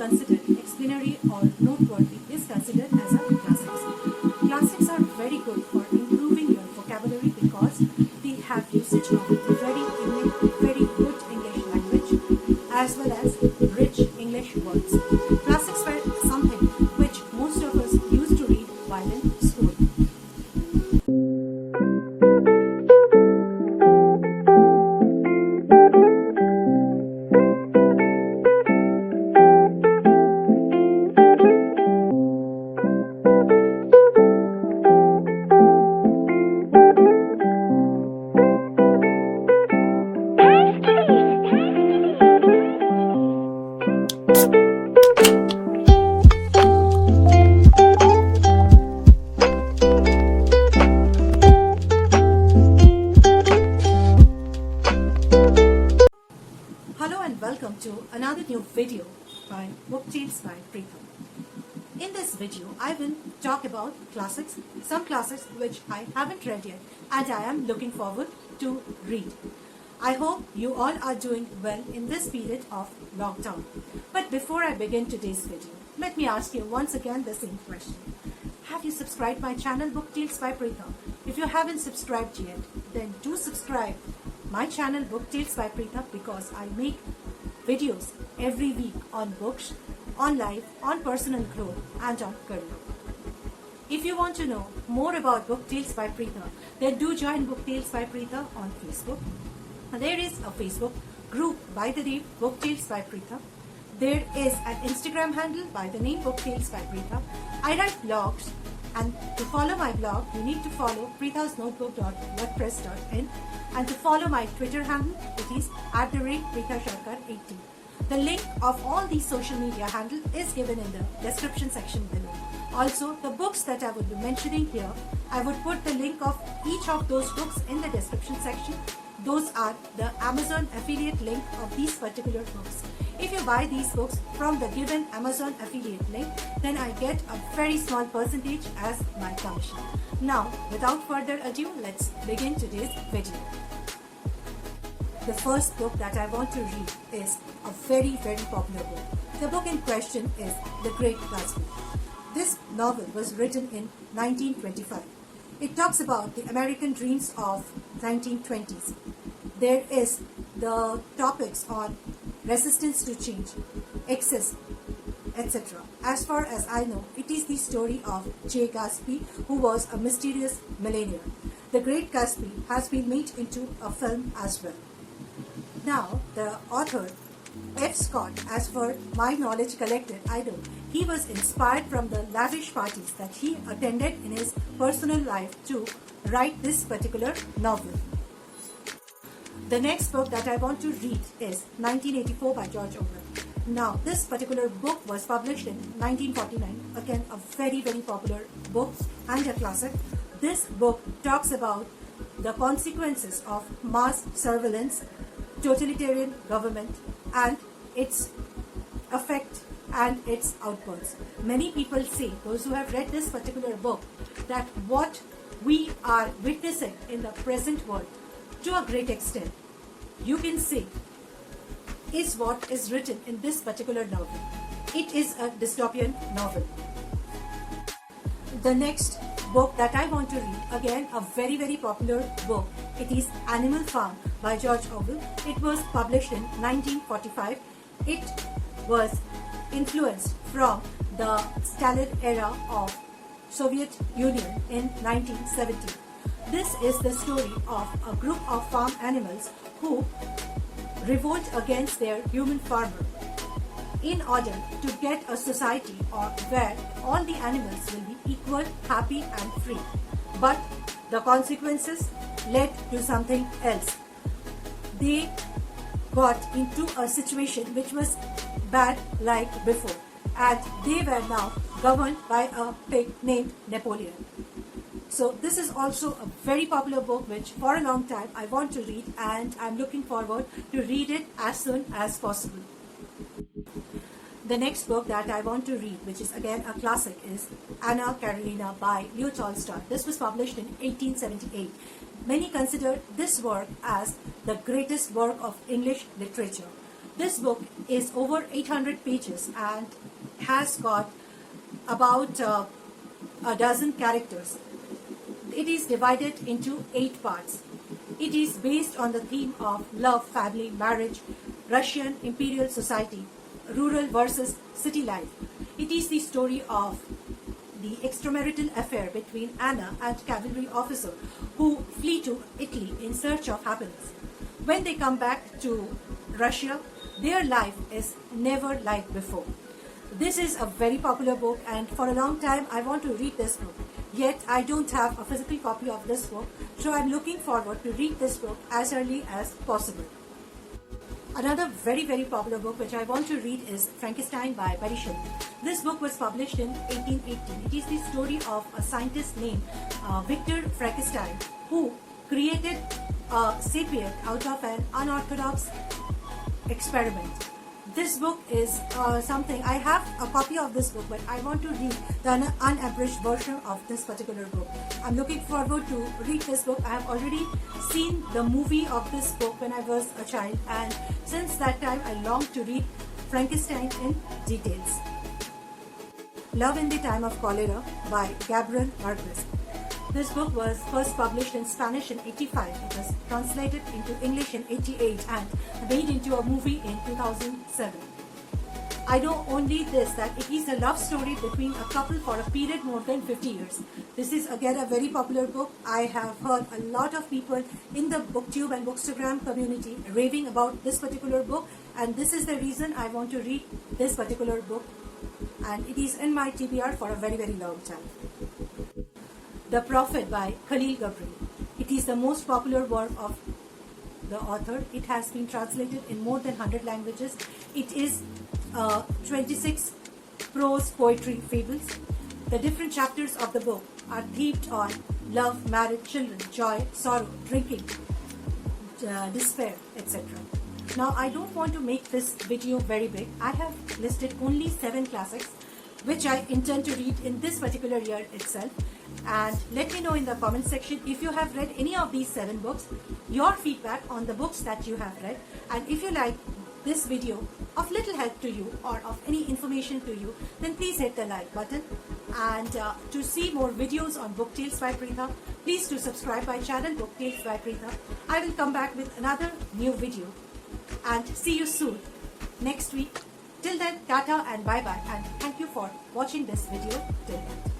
considered explanatory or noteworthy is considered as a classics. Classics are very good for improving your vocabulary because they have usage of very good English language as well as rich English words. Classics were something which most of us used to read while in school. Hello and welcome to another new video by Book Tales by Preetham. In this video, I will talk about classics, some classics which I haven't read yet and I am looking forward to read. I hope you all are doing well in this period of lockdown. But before I begin today's video, let me ask you once again the same question. Have you subscribed my channel Book Tales by Preetham? If you haven't subscribed yet, then do subscribe my channel Book Tales by Preetham because I make videos every week on books, on life, on personal growth and on career. If you want to know more about Book Tales by Preetham, then do join Book Tales by Preetham on Facebook. There is a Facebook group by the name Book Tales by Preetham. There is an Instagram handle by the name Book Tales by Preetham. I write blogs, and to follow my blog, you need to follow preethasnotebook.wordpress.in, and to follow my Twitter handle, it is @PreethaSharkar80. The link of all these social media handles is given in the description section below. Also, the books that I would be mentioning here, I would put the link of each of those books in the description section. Those are the Amazon affiliate link of these particular books. If you buy these books from the given Amazon affiliate link, then I get a very small percentage as my commission. Now, without further ado, let's begin today's video. The first book that I want to read is a very popular book. The book in question is The Great Gatsby. This novel was written in 1925. It talks about the American dreams of 1920s. There is the topics on resistance to change, excess, etc. As far as I know, it is the story of J. Gatsby, who was a mysterious millionaire. The Great Gatsby has been made into a film as well. Now, the author, F. Scott, as per my knowledge collected, I know, he was inspired from the lavish parties that he attended in his personal life to write this particular novel. The next book that I want to read is 1984 by George Orwell. Now, this particular book was published in 1949. Again, a very popular book and a classic. This book talks about the consequences of mass surveillance, totalitarian government and its effect and its outputs. Many people say, those who have read this particular book, that what we are witnessing in the present world, to a great extent, you can say, is what is written in this particular novel. It is a dystopian novel. The next book that I want to read, again a very popular book. It is Animal Farm by George Orwell. It was published in 1945. It was influenced from the Stalin era of Soviet Union in 1970. This is the story of a group of farm animals who revolt against their human farmer in order to get a society where all the animals will be equal, happy and free. But the consequences led to something else. They got into a situation which was bad like before, and they were now governed by a pig named Napoleon. So this is also a very popular book which for a long time I want to read, and I'm looking forward to read it as soon as possible. The next book that I want to read, which is again a classic, is Anna Karenina by Leo Tolstoy. This was published in 1878. Many consider this work as the greatest work of English literature. This book is over 800 pages and has got about a dozen characters. It is divided into 8 parts. It is based on the theme of love, family, marriage, Russian imperial society, rural versus city life. It is the story of the extramarital affair between Anna and cavalry officer who flee to Italy in search of happiness. When they come back to Russia, their life is never like before. This is a very popular book, and for a long time I want to read this book. Yet I don't have a physical copy of this book, so I'm looking forward to read this book as early as possible. Another very popular book which I want to read is Frankenstein by Mary Shelley. This book was published in 1818. It is the story of a scientist named Victor Frankenstein who created a sapient out of an unorthodox experiment. This book is something, I have a copy of this book, but I want to read the unabridged version of this particular book. I'm looking forward to read this book. I have already seen the movie of this book when I was a child, and since that time I long to read Frankenstein in details. Love in the Time of Cholera by Gabriel Marquez. This book was first published in Spanish in 85. It was translated into English in 88 and made into a movie in 2007. I know only this, that it is a love story between a couple for a period more than 50 years. This is again a very popular book. I have heard a lot of people in the BookTube and Bookstagram community raving about this particular book, and this is the reason I want to read this particular book, and it is in my TBR for a very long time. The Prophet by Khalil Gibran. It is the most popular work of the author. It has been translated in more than 100 languages. It is 26 prose poetry fables. The different chapters of the book are themed on love, marriage, children, joy, sorrow, drinking, despair, etc. Now, I don't want to make this video very big. I have listed only 7 classics which I intend to read in this particular year itself. And let me know in the comment section if you have read any of these 7 books, your feedback on the books that you have read, and if you like this video of little help to you or of any information to you, then please hit the like button. And to see more videos on Book Tales by Preetha, please do subscribe my channel Book Tales by Preetha. I will come back with another new video and see you soon next week. Till then, tata and bye bye, and thank you for watching this video till end.